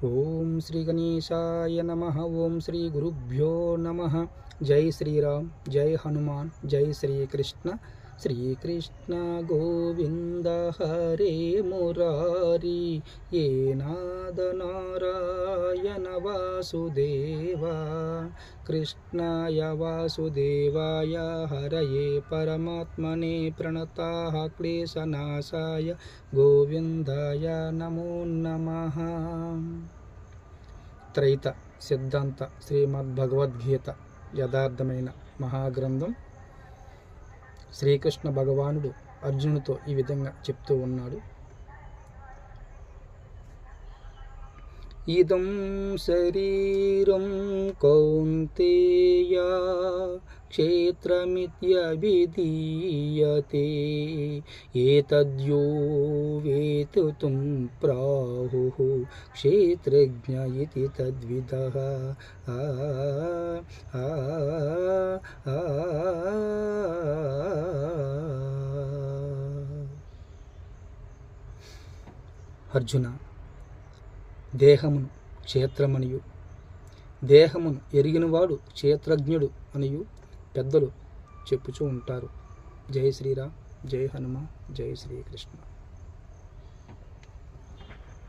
ఓం శ్రీ గణేశాయ నమః. ఓం శ్రీ గురుభ్యో నమః. జై శ్రీరామ్, జై హనుమాన్, జై శ్రీకృష్ణ. శ్రీకృష్ణ గోవింద హరే మురారి, ఏ నాద నారాయణ వాసుదేవ. కృష్ణాయ వాసుదేవాయ హరయే పరమాత్మనే ప్రణతాః క్లేశనాశాయ గోవిందాయ నమో నమః. త్రైత సిద్ధాంత శ్రీమద్భగవద్గీత యథార్థమైన మహాగ్రంథం. శ్రీకృష్ణ భగవానుడు అర్జునుడితో ఈ విధంగా చెప్తూ ఉన్నాడు. ఇదం శరీరం కౌంతేయ క్షేత్రమిత్యభిధీయతే, ఏతద్యో వేతుతుం ప్రాహుః క్షేత్రజ్ఞ ఇతి తద్విదః. అర్జున, దేహమును క్షేత్రమనియు, దేహమును ఎరిగినవాడు క్షేత్రజ్ఞుడు అనియు పెద్దలు చెప్పుచూ ఉంటారు. జై శ్రీరామ్, జై హనుమ, జై శ్రీకృష్ణ.